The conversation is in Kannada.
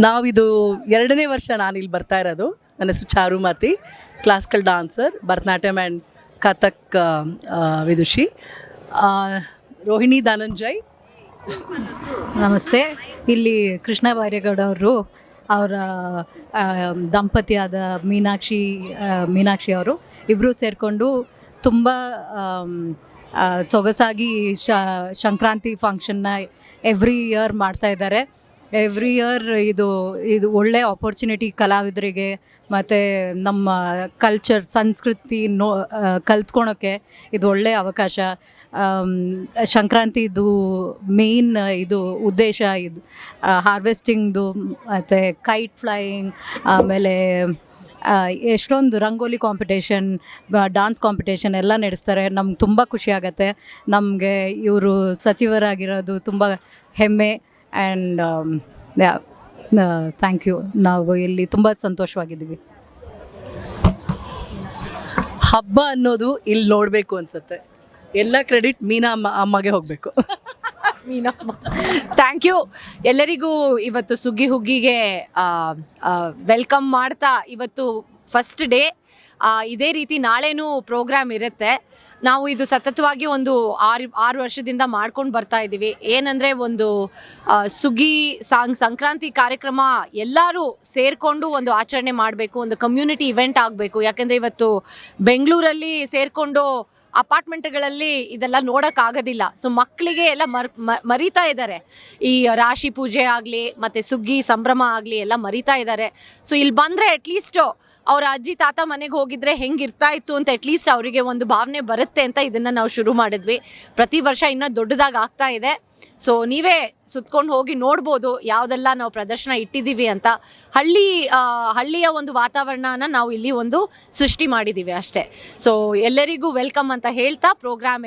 ನಾವಿದು 2ನೇ ವರ್ಷ ನಾನಿಲ್ಲಿ ಬರ್ತಾ ಇರೋದು. ನನ್ನ ಹೆಸರು Charumathi, classical dancer, Bharatanatyam and Kathak ವಿದುಷಿ. ರೋಹಿಣಿ ಧನಂಜಯ್. ನಮಸ್ತೆ. ಇಲ್ಲಿ ಕೃಷ್ಣ ಬೈರೇಗೌಡ ಅವರು, ಅವರ ದಂಪತಿಯಾದ ಮೀನಾಕ್ಷಿ ಅವರು ಇಬ್ಬರು ಸೇರಿಕೊಂಡು ತುಂಬ ಸೊಗಸಾಗಿ ಸಂಕ್ರಾಂತಿ ಫಂಕ್ಷನ್ನ ಎವ್ರಿ ಇಯರ್ ಮಾಡ್ತಾಯಿದ್ದಾರೆ. ಎವ್ರಿ ಇಯರ್ ಇದು ಒಳ್ಳೆ ಆಪರ್ಚುನಿಟಿ ಕಲಾವಿದರಿಗೆ ಮತ್ತು ನಮ್ಮ ಕಲ್ಚರ್ ಸಂಸ್ಕೃತಿ ಕಲ್ತ್ಕೊಳೋಕ್ಕೆ ಇದು ಒಳ್ಳೆಯ ಅವಕಾಶ. ಸಂಕ್ರಾಂತಿದು ಮೇಯ್ನ್ ಇದು ಉದ್ದೇಶ ಇದು ಹಾರ್ವೆಸ್ಟಿಂಗ್ದು ಮತ್ತು ಕೈಟ್ ಫ್ಲೈಯಿಂಗ್, ಆಮೇಲೆ ಎಷ್ಟೊಂದು ರಂಗೋಲಿ ಕಾಂಪಿಟೇಷನ್, ಡಾನ್ಸ್ ಕಾಂಪಿಟೇಷನ್ ಎಲ್ಲ ನಡೆಸ್ತಾರೆ. ನಮ್ಗೆ ತುಂಬ ಖುಷಿ ಆಗುತ್ತೆ. ನಮಗೆ ಇವರು ಸಚಿವರಾಗಿರೋದು ತುಂಬ ಹೆಮ್ಮೆ. And thank you. ನಾವು ಇಲ್ಲಿ ತುಂಬ ಸಂತೋಷವಾಗಿದ್ದೀವಿ. ಹಬ್ಬ ಅನ್ನೋದು ಇಲ್ಲಿ ನೋಡಬೇಕು ಅನಿಸುತ್ತೆ. ಎಲ್ಲ ಕ್ರೆಡಿಟ್ ಮೀನಾ ಅಮ್ಮಗೆ ಹೋಗಬೇಕು. Meenamma, thank you. ಎಲ್ಲರಿಗೂ ಇವತ್ತು ಸುಗ್ಗಿ ಹುಗ್ಗಿಗೆ ವೆಲ್ಕಮ್ ಮಾಡ್ತಾ, ಇವತ್ತು ಫಸ್ಟ್ ಡೇ. ಇದೇ ರೀತಿ ನಾಳೆನೂ ಪ್ರೋಗ್ರಾಮ್ ಇರುತ್ತೆ. ನಾವು ಇದು ಸತತವಾಗಿ ಒಂದು ಆರು ವರ್ಷದಿಂದ ಮಾಡ್ಕೊಂಡು ಬರ್ತಾ ಇದ್ದೀವಿ. ಏನಂದರೆ ಒಂದು ಸುಗ್ಗಿ ಸಂಕ್ರಾಂತಿ ಕಾರ್ಯಕ್ರಮ ಎಲ್ಲರೂ ಸೇರಿಕೊಂಡು ಒಂದು ಆಚರಣೆ ಮಾಡಬೇಕು, ಒಂದು ಕಮ್ಯುನಿಟಿ ಇವೆಂಟ್ ಆಗಬೇಕು. ಯಾಕೆಂದರೆ ಇವತ್ತು ಬೆಂಗಳೂರಲ್ಲಿ ಸೇರಿಕೊಂಡು ಅಪಾರ್ಟ್ಮೆಂಟ್ಗಳಲ್ಲಿ ಇದೆಲ್ಲ ನೋಡೋಕ್ಕಾಗೋದಿಲ್ಲ. ಸೊ ಮಕ್ಕಳಿಗೆ ಎಲ್ಲ ಮರಿತಾ ಇದ್ದಾರೆ. ಈ ರಾಶಿ ಪೂಜೆ ಆಗಲಿ ಮತ್ತು ಸುಗ್ಗಿ ಸಂಭ್ರಮ ಆಗಲಿ ಎಲ್ಲ ಮರಿತಾ ಇದ್ದಾರೆ. ಸೊ ಇಲ್ಲಿ ಬಂದರೆ ಅಟ್ಲೀಸ್ಟು ಅವರ ಅಜ್ಜಿ ತಾತ ಮನೆಗೆ ಹೋಗಿದ್ರೆ ಹೆಂಗಿರ್ತಾ ಇತ್ತು ಅಂತ ಅಟ್ಲೀಸ್ಟ್ ಅವರಿಗೆ ಒಂದು ಭಾವನೆ ಬರುತ್ತೆ ಅಂತ ಇದನ್ನು ನಾವು ಶುರು ಮಾಡಿದ್ವಿ. ಪ್ರತಿ ವರ್ಷ ಇನ್ನೂ ದೊಡ್ಡದಾಗಿ ಆಗ್ತಾ ಇದೆ. ಸೊ ನೀವೇ ಸುತ್ಕೊಂಡು ಹೋಗಿ ನೋಡ್ಬೋದು ಯಾವುದೆಲ್ಲ ನಾವು ಪ್ರದರ್ಶನ ಇಟ್ಟಿದ್ದೀವಿ ಅಂತ. ಹಳ್ಳಿಯ ಒಂದು ವಾತಾವರಣನ ನಾವು ಇಲ್ಲಿ ಒಂದು ಸೃಷ್ಟಿ ಮಾಡಿದ್ದೀವಿ ಅಷ್ಟೇ. ಸೊ ಎಲ್ಲರಿಗೂ ವೆಲ್ಕಮ್ ಅಂತ ಹೇಳ್ತಾ ಪ್ರೋಗ್ರಾಮ್